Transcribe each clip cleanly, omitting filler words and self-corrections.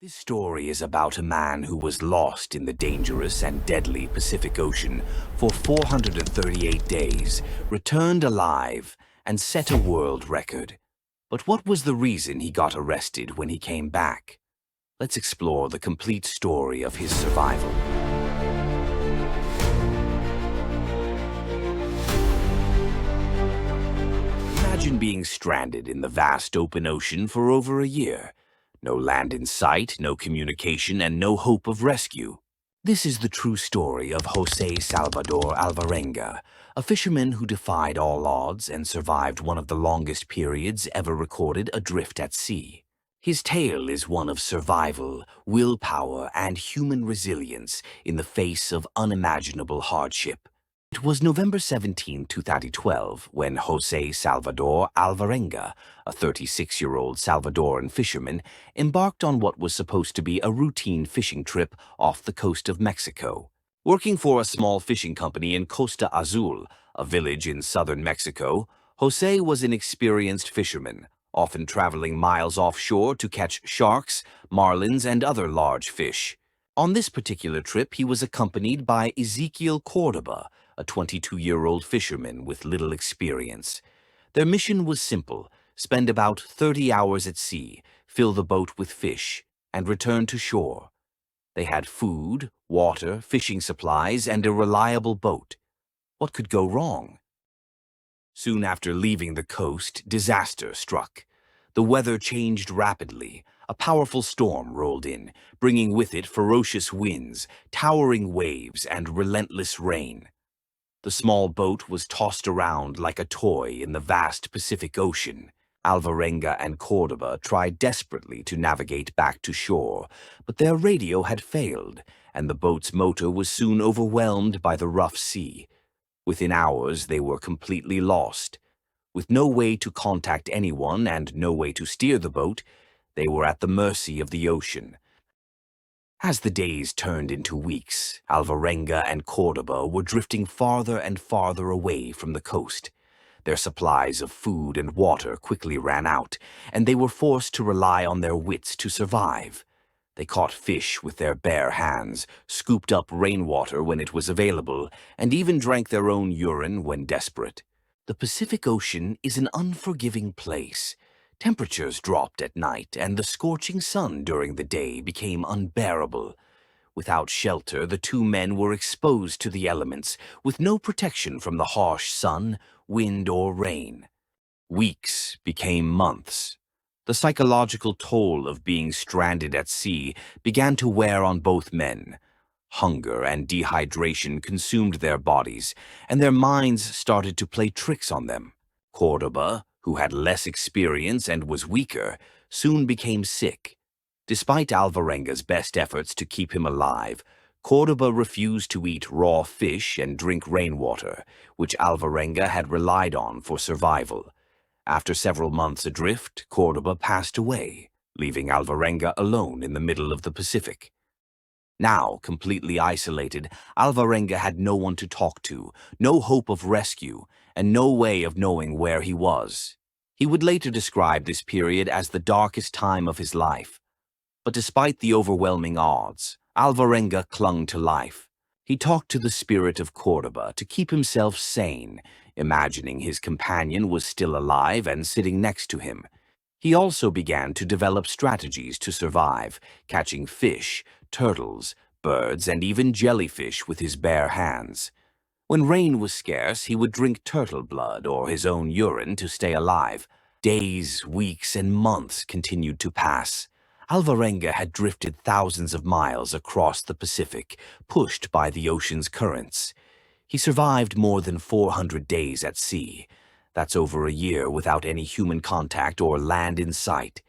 This story is about a man who was lost in the dangerous and deadly Pacific Ocean for 438 days, returned alive, and set a world record. But what was the reason he got arrested when he came back? Let's explore the complete story of his survival. Imagine being stranded in the vast open ocean for over a year. No land in sight, no communication, and no hope of rescue. This is the true story of José Salvador Alvarenga, a fisherman who defied all odds and survived one of the longest periods ever recorded adrift at sea. His tale is one of survival, willpower, and human resilience in the face of unimaginable hardship. It was November 17, 2012, when José Salvador Alvarenga, a 36-year-old Salvadoran fisherman, embarked on what was supposed to be a routine fishing trip off the coast of Mexico. Working for a small fishing company in Costa Azul, a village in southern Mexico, José was an experienced fisherman, often traveling miles offshore to catch sharks, marlins, and other large fish. On this particular trip, he was accompanied by Ezequiel Cordoba, a 22-year-old fisherman with little experience. Their mission was simple: spend about 30 hours at sea, fill the boat with fish, and return to shore. They had food, water, fishing supplies, and a reliable boat. What could go wrong? Soon after leaving the coast, disaster struck. The weather changed rapidly. A powerful storm rolled in, bringing with it ferocious winds, towering waves, and relentless rain. The small boat was tossed around like a toy in the vast Pacific Ocean. Alvarenga and Cordoba tried desperately to navigate back to shore, but their radio had failed, and the boat's motor was soon overwhelmed by the rough sea. Within hours, they were completely lost. With no way to contact anyone and no way to steer the boat, they were at the mercy of the ocean. As the days turned into weeks, Alvarenga and Cordoba were drifting farther and farther away from the coast. Their supplies of food and water quickly ran out, and they were forced to rely on their wits to survive. They caught fish with their bare hands, scooped up rainwater when it was available, and even drank their own urine when desperate. The Pacific Ocean is an unforgiving place. Temperatures dropped at night, and the scorching sun during the day became unbearable. Without shelter, the two men were exposed to the elements, with no protection from the harsh sun, wind, or rain. Weeks became months. The psychological toll of being stranded at sea began to wear on both men. Hunger and dehydration consumed their bodies, and their minds started to play tricks on them. Cordoba, who had less experience and was weaker, soon became sick. Despite Alvarenga's best efforts to keep him alive, Cordoba refused to eat raw fish and drink rainwater, which Alvarenga had relied on for survival. After several months adrift, Cordoba passed away, leaving Alvarenga alone in the middle of the Pacific. Now, completely isolated, Alvarenga had no one to talk to, no hope of rescue, and no way of knowing where he was. He would later describe this period as the darkest time of his life. But despite the overwhelming odds, Alvarenga clung to life. He talked to the spirit of Cordoba to keep himself sane, imagining his companion was still alive and sitting next to him. He also began to develop strategies to survive, catching fish, turtles, birds, and even jellyfish with his bare hands. When rain was scarce, he would drink turtle blood or his own urine to stay alive. Days, weeks, and months continued to pass. Alvarenga had drifted thousands of miles across the Pacific, pushed by the ocean's currents. He survived more than 400 days at sea. That's over a year without any human contact or land in sight.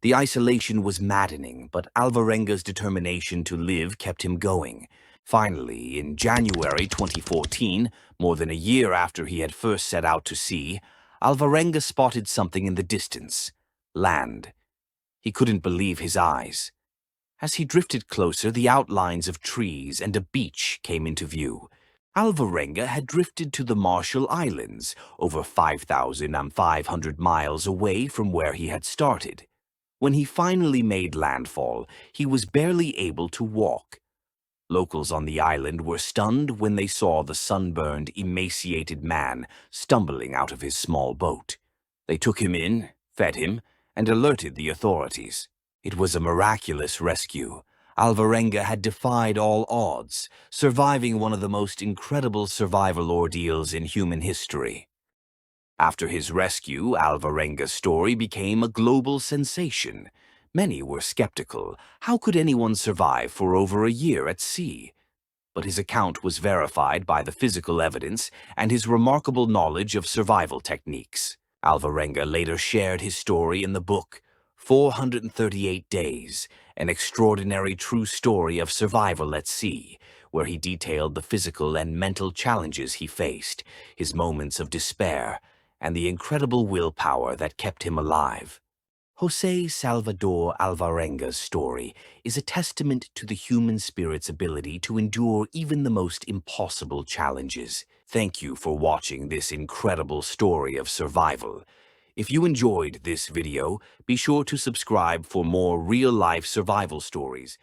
The isolation was maddening, but Alvarenga's determination to live kept him going. Finally, in January 2014, more than a year after he had first set out to sea, Alvarenga spotted something in the distance: land. He couldn't believe his eyes. As he drifted closer, the outlines of trees and a beach came into view. Alvarenga had drifted to the Marshall Islands, over 5,500 miles away from where he had started. When he finally made landfall, he was barely able to walk. Locals on the island were stunned when they saw the sunburned, emaciated man stumbling out of his small boat. They took him in, fed him, and alerted the authorities. It was a miraculous rescue. Alvarenga had defied all odds, surviving one of the most incredible survival ordeals in human history. After his rescue, Alvarenga's story became a global sensation. Many were skeptical. How could anyone survive for over a year at sea? But his account was verified by the physical evidence and his remarkable knowledge of survival techniques. Alvarenga later shared his story in the book, 438 Days, an extraordinary true story of survival at sea, where he detailed the physical and mental challenges he faced, his moments of despair, and the incredible willpower that kept him alive. José Salvador Alvarenga's story is a testament to the human spirit's ability to endure even the most impossible challenges. Thank you for watching this incredible story of survival. If you enjoyed this video, be sure to subscribe for more real-life survival stories.